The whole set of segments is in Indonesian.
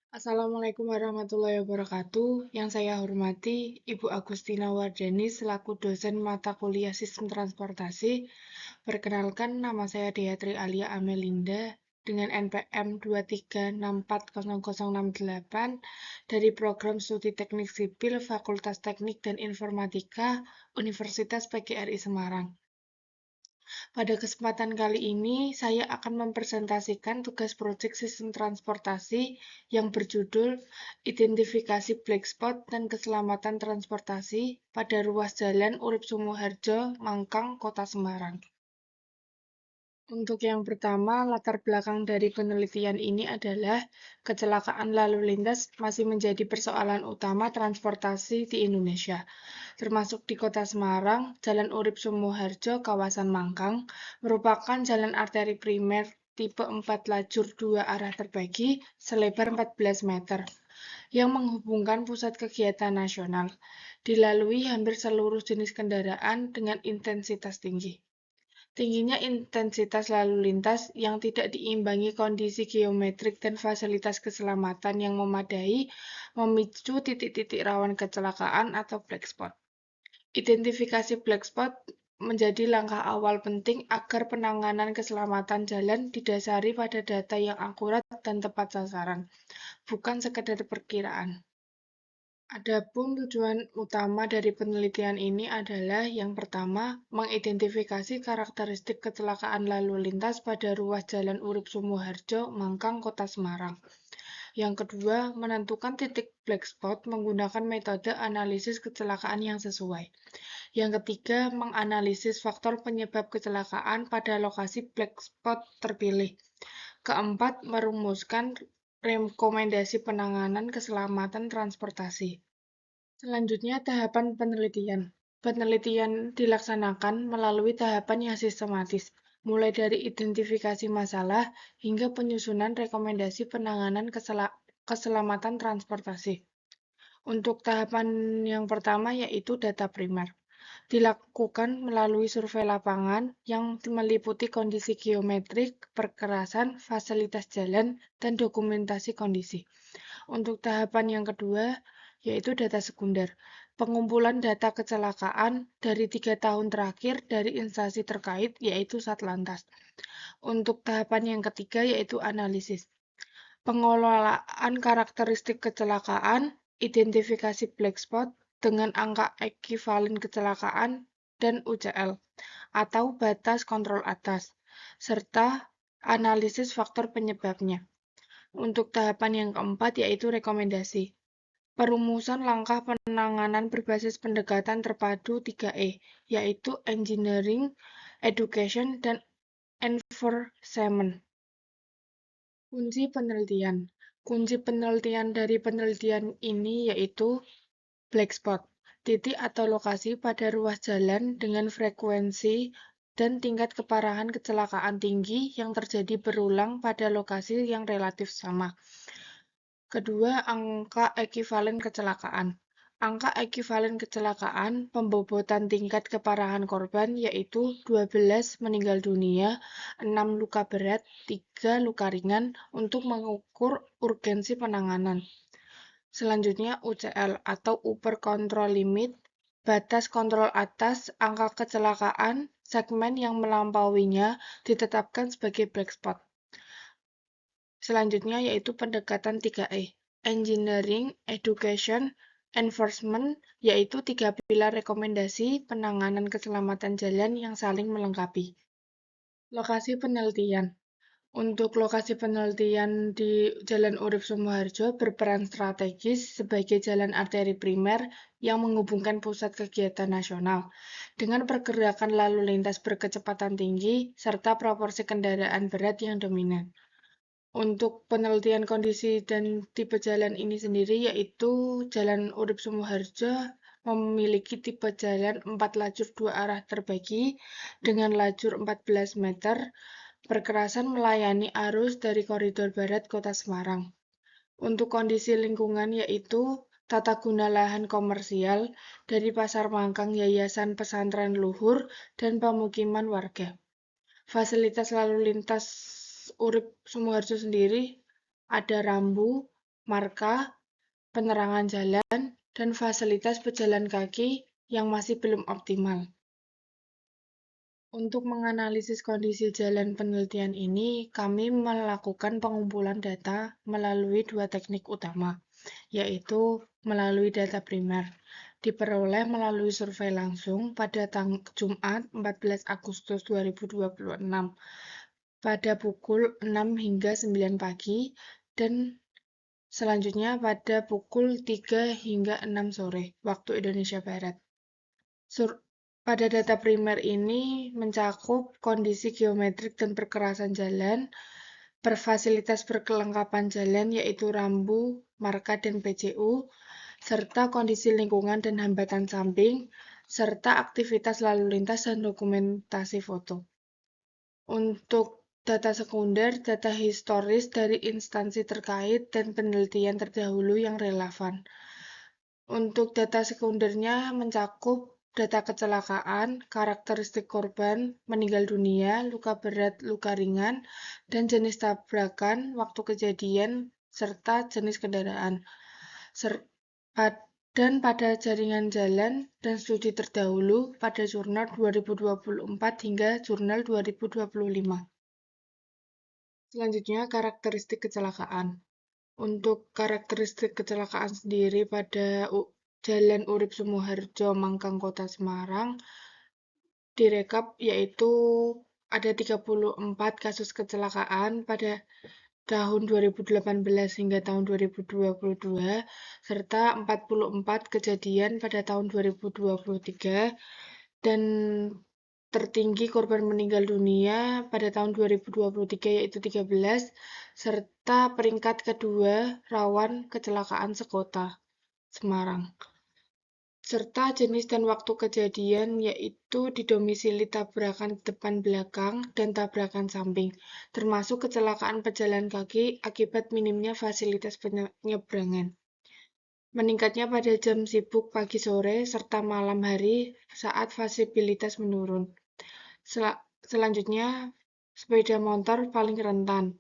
Assalamualaikum warahmatullahi wabarakatuh. Yang saya hormati Ibu Agustina Wardani selaku dosen mata kuliah Sistem Transportasi. Perkenalkan, nama saya Deatri Alia Amelinda dengan NPM 236400068 dari Program Studi Teknik Sipil Fakultas Teknik dan Informatika Universitas PGRI Semarang. Pada kesempatan kali ini, saya akan mempresentasikan tugas proyek sistem transportasi yang berjudul Identifikasi Black Spot dan Keselamatan Transportasi pada Ruas Jalan Urip Sumoharjo, Mangkang, Kota Semarang. Untuk yang pertama, latar belakang dari penelitian ini adalah kecelakaan lalu lintas masih menjadi persoalan utama transportasi di Indonesia. Termasuk di Kota Semarang, Jalan Urip Sumoharjo, kawasan Mangkang, merupakan jalan arteri primer tipe 4 lajur 2 arah terbagi selebar 14 meter yang menghubungkan pusat kegiatan nasional, dilalui hampir seluruh jenis kendaraan dengan intensitas tinggi. Tingginya intensitas lalu lintas yang tidak diimbangi kondisi geometrik dan fasilitas keselamatan yang memadai memicu titik-titik rawan kecelakaan atau black spot. Identifikasi black spot menjadi langkah awal penting agar penanganan keselamatan jalan didasari pada data yang akurat dan tepat sasaran, bukan sekedar perkiraan. Adapun tujuan utama dari penelitian ini adalah yang pertama, mengidentifikasi karakteristik kecelakaan lalu lintas pada ruas Jalan Urip Sumoharjo, Mangkang, Kota Semarang. Yang kedua, menentukan titik black spot menggunakan metode analisis kecelakaan yang sesuai. Yang ketiga, menganalisis faktor penyebab kecelakaan pada lokasi black spot terpilih. Keempat, merumuskan rekomendasi penanganan keselamatan transportasi. Selanjutnya, tahapan penelitian. Penelitian dilaksanakan melalui tahapan yang sistematis, mulai dari identifikasi masalah hingga penyusunan rekomendasi penanganan keselamatan transportasi. Untuk tahapan yang pertama yaitu data primer. Dilakukan melalui survei lapangan yang meliputi kondisi geometrik, perkerasan, fasilitas jalan, dan dokumentasi kondisi. Untuk tahapan yang kedua, yaitu data sekunder. Pengumpulan data kecelakaan dari 3 tahun terakhir dari instansi terkait, yaitu Satlantas. Untuk tahapan yang ketiga, yaitu analisis. Pengelolaan karakteristik kecelakaan, identifikasi black spot dengan angka ekivalen kecelakaan, dan UCL, atau batas kontrol atas, serta analisis faktor penyebabnya. Untuk tahapan yang keempat, yaitu rekomendasi. Perumusan langkah penanganan berbasis pendekatan terpadu 3E, yaitu Engineering, Education, dan Enforcement. Kunci penelitian. Kunci penelitian dari penelitian ini yaitu black spot, titik atau lokasi pada ruas jalan dengan frekuensi dan tingkat keparahan kecelakaan tinggi yang terjadi berulang pada lokasi yang relatif sama. Kedua, angka ekivalen kecelakaan. Angka ekivalen kecelakaan pembobotan tingkat keparahan korban yaitu 12 meninggal dunia, 6 luka berat, 3 luka ringan untuk mengukur urgensi penanganan. Selanjutnya UCL atau Upper Control Limit, batas kontrol atas angka kecelakaan, segmen yang melampauinya ditetapkan sebagai black spot. Selanjutnya yaitu pendekatan 3E, Engineering, Education, Enforcement, yaitu 3 pilar rekomendasi penanganan keselamatan jalan yang saling melengkapi. Lokasi penelitian. Untuk lokasi penelitian di Jalan Urip Sumoharjo berperan strategis sebagai jalan arteri primer yang menghubungkan pusat kegiatan nasional dengan pergerakan lalu lintas berkecepatan tinggi serta proporsi kendaraan berat yang dominan. Untuk penelitian kondisi dan tipe jalan ini sendiri yaitu Jalan Urip Sumoharjo memiliki tipe jalan 4 lajur 2 arah terbagi dengan lajur 14 meter, perkerasan melayani arus dari koridor barat Kota Semarang. Untuk kondisi lingkungan yaitu tata guna lahan komersial dari Pasar Mangkang, Yayasan Pesantren Luhur, dan pemukiman warga. Fasilitas lalu lintas Urip Sumoharjo sendiri ada rambu, marka, penerangan jalan, dan fasilitas pejalan kaki yang masih belum optimal. Untuk menganalisis kondisi jalan penelitian ini, kami melakukan pengumpulan data melalui dua teknik utama, yaitu melalui data primer, diperoleh melalui survei langsung pada Jumat 14 Agustus 2026 pada pukul 6 hingga 9 pagi dan selanjutnya pada pukul 3 hingga 6 sore waktu Indonesia Barat. Pada data primer ini mencakup kondisi geometrik dan perkerasan jalan, fasilitas perkelengkapan jalan yaitu rambu, marka, dan PCU, serta kondisi lingkungan dan hambatan samping, serta aktivitas lalu lintas dan dokumentasi foto. Untuk data sekunder, data historis dari instansi terkait dan penelitian terdahulu yang relevan. Untuk data sekundernya mencakup data kecelakaan, karakteristik korban, meninggal dunia, luka berat, luka ringan, dan jenis tabrakan waktu kejadian, serta jenis kendaraan. Dan pada jaringan jalan dan studi terdahulu pada jurnal 2024 hingga jurnal 2025. Selanjutnya, karakteristik kecelakaan. Untuk karakteristik kecelakaan sendiri pada Jalan Urip Sumoharjo, Mangkang, Kota Semarang, direkap yaitu ada 34 kasus kecelakaan pada tahun 2018 hingga tahun 2022, serta 44 kejadian pada tahun 2023, dan tertinggi korban meninggal dunia pada tahun 2023 yaitu 13, serta peringkat kedua rawan kecelakaan sekota Semarang. Serta jenis dan waktu kejadian yaitu didomisili tabrakan depan belakang dan tabrakan samping, termasuk kecelakaan pejalan kaki akibat minimnya fasilitas penyeberangan. Meningkatnya pada jam sibuk pagi sore serta malam hari saat fasilitas menurun. Selanjutnya, sepeda motor paling rentan.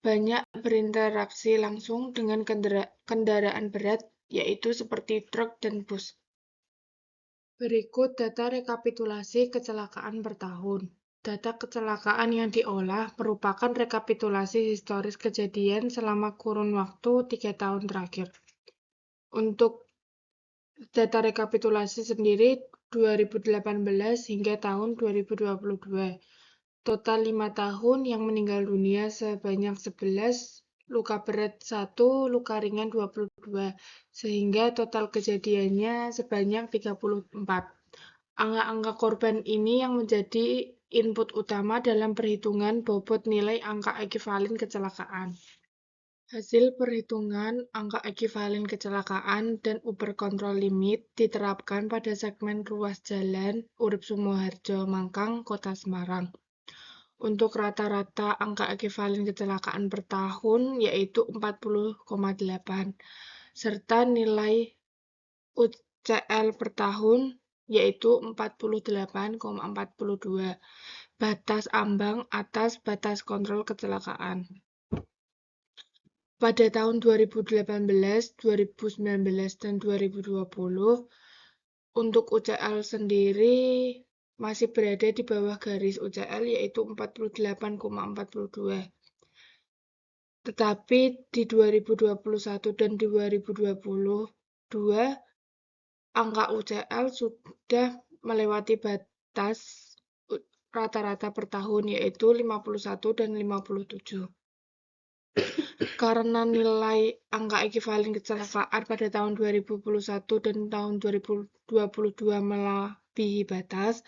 Banyak berinteraksi langsung dengan kendaraan berat, yaitu seperti truk dan bus. Berikut data rekapitulasi kecelakaan per tahun. Data kecelakaan yang diolah merupakan rekapitulasi historis kejadian selama kurun waktu 3 tahun terakhir. Untuk data rekapitulasi sendiri 2018 hingga tahun 2022. Total 5 tahun yang meninggal dunia sebanyak 11, luka berat 1, luka ringan 22, sehingga total kejadiannya sebanyak 34. Angka-angka korban ini yang menjadi input utama dalam perhitungan bobot nilai angka ekivalen kecelakaan. Hasil perhitungan angka ekivalen kecelakaan dan Uber Control Limit diterapkan pada segmen ruas jalan Urip Sumoharjo, Mangkang, Kota Semarang. Untuk rata-rata angka ekivalen kecelakaan per tahun yaitu 40,8, serta nilai UCL per tahun yaitu 48,42, batas ambang atas batas kontrol kecelakaan. Pada tahun 2018, 2019, dan 2020, untuk UCL sendiri masih berada di bawah garis UCL yaitu 48,42. Tetapi di 2021 dan 2022 angka UCL sudah melewati batas rata-rata per tahun yaitu 51 dan 57. Karena nilai angka ekivalen kecelakaan pada tahun 2021 dan tahun 2022 melebihi batas,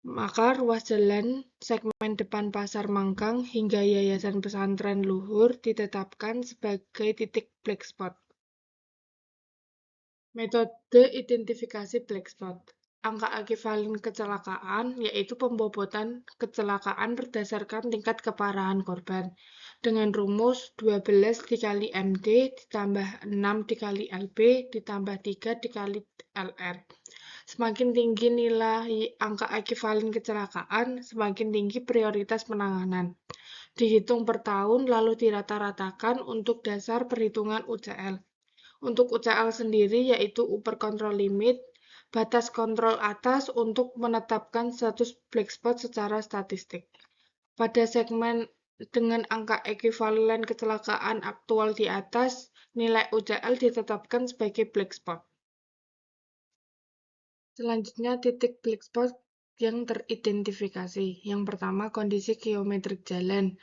maka ruas jalan segmen depan Pasar Mangkang hingga Yayasan Pesantren Luhur ditetapkan sebagai titik black spot. Metode identifikasi black spot. Angka ekivalen kecelakaan yaitu pembobotan kecelakaan berdasarkan tingkat keparahan korban dengan rumus 12 dikali MD ditambah 6 dikali LB ditambah 3 dikali LR. Semakin tinggi nilai angka ekivalen kecelakaan, semakin tinggi prioritas penanganan. dihitung per tahun lalu dirata-ratakan untuk dasar perhitungan UCL. Untuk UCL sendiri yaitu upper control limit, batas kontrol atas untuk menetapkan status black spot secara statistik. Pada segmen dengan angka ekuivalen kecelakaan aktual di atas, nilai UCL ditetapkan sebagai black spot. Selanjutnya, titik black spot yang teridentifikasi. Yang pertama, kondisi geometrik jalan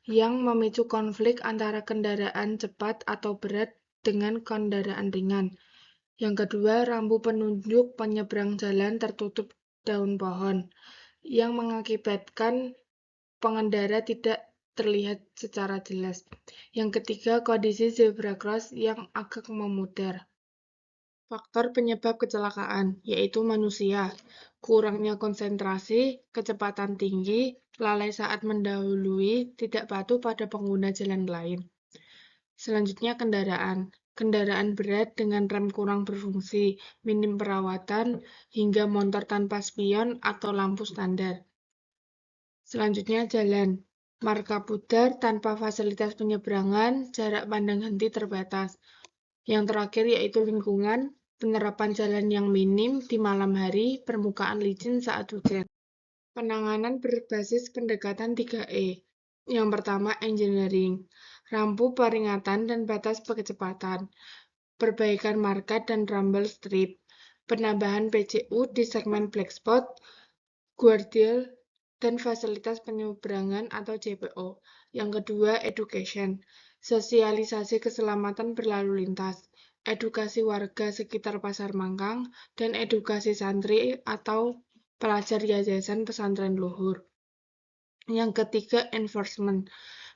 yang memicu konflik antara kendaraan cepat atau berat dengan kendaraan ringan. Yang kedua, rambu penunjuk penyeberang jalan tertutup daun pohon yang mengakibatkan pengendara tidak terlihat secara jelas. Yang ketiga, kondisi zebra cross yang agak memudar. Faktor penyebab kecelakaan, yaitu manusia, kurangnya konsentrasi, kecepatan tinggi, lalai saat mendahului, tidak patuh pada pengguna jalan lain. Selanjutnya kendaraan. Kendaraan berat dengan rem kurang berfungsi, minim perawatan, hingga motor tanpa spion atau lampu standar. Selanjutnya jalan. Marka pudar tanpa fasilitas penyeberangan, jarak pandang henti terbatas. Yang terakhir yaitu lingkungan, penerapan jalan yang minim di malam hari, permukaan licin saat hujan. Penanganan berbasis pendekatan 3E. Yang pertama, engineering. Rampu peringatan dan batas kecepatan. Perbaikan marka dan rumble strip. Penambahan PCU di segmen black spot, guardrail, dan fasilitas penyeberangan atau JPO. Yang kedua, education. Sosialisasi keselamatan berlalu lintas. Edukasi warga sekitar Pasar Mangkang, dan edukasi santri atau pelajar yayasan pesantren luhur. Yang ketiga, enforcement.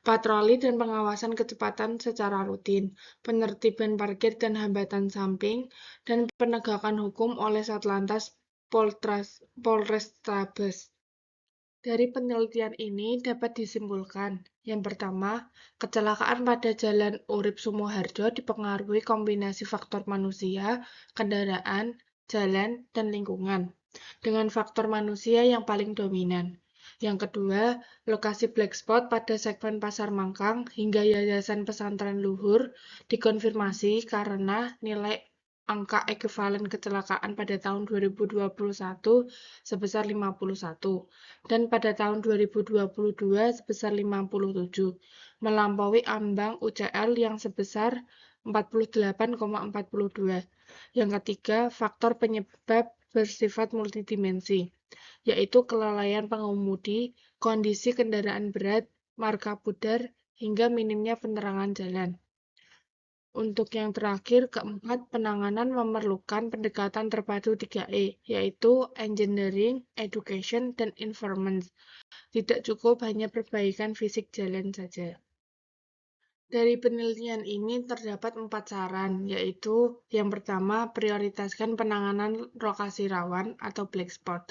Patroli dan pengawasan kecepatan secara rutin, penertiban parkir dan hambatan samping, dan penegakan hukum oleh Satlantas Polrestabes. Dari penelitian ini dapat disimpulkan, yang pertama, kecelakaan pada Jalan Urip Sumoharjo dipengaruhi kombinasi faktor manusia, kendaraan, jalan, dan lingkungan, dengan faktor manusia yang paling dominan. Yang kedua, lokasi black spot pada segmen Pasar Mangkang hingga Yayasan Pesantren Luhur dikonfirmasi karena nilai angka ekuivalen kecelakaan pada tahun 2021 sebesar 51 dan pada tahun 2022 sebesar 57, melampaui ambang UCL yang sebesar 48,42. Yang ketiga, faktor penyebab bersifat multidimensi, yaitu kelalaian pengemudi, kondisi kendaraan berat, marka pudar, hingga minimnya penerangan jalan. Untuk yang terakhir, keempat, penanganan memerlukan pendekatan terpadu 3E, yaitu engineering, education, dan information. Tidak cukup hanya perbaikan fisik jalan saja. Dari penelitian ini terdapat 4 saran, yaitu yang pertama, prioritaskan penanganan lokasi rawan atau black spot.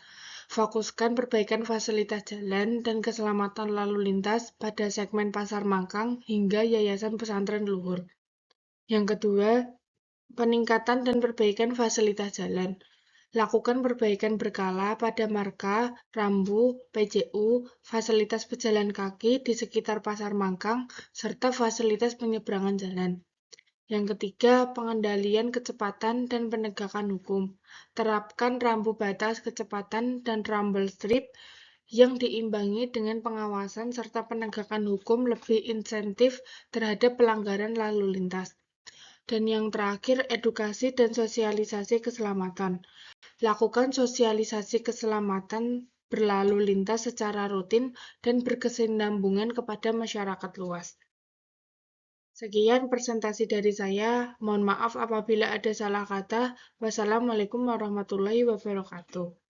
Fokuskan perbaikan fasilitas jalan dan keselamatan lalu lintas pada segmen Pasar Mangkang hingga Yayasan Pesantren Luhur. Yang kedua, peningkatan dan perbaikan fasilitas jalan. Lakukan perbaikan berkala pada marka, rambu, PCU, fasilitas pejalan kaki di sekitar Pasar Mangkang, serta fasilitas penyeberangan jalan. Yang ketiga, pengendalian kecepatan dan penegakan hukum. Terapkan rambu batas kecepatan dan rumble strip yang diimbangi dengan pengawasan serta penegakan hukum lebih insentif terhadap pelanggaran lalu lintas. Dan yang terakhir, edukasi dan sosialisasi keselamatan. Lakukan sosialisasi keselamatan berlalu lintas secara rutin dan berkesinambungan kepada masyarakat luas. Sekian presentasi dari saya. Mohon maaf apabila ada salah kata. Wassalamualaikum warahmatullahi wabarakatuh.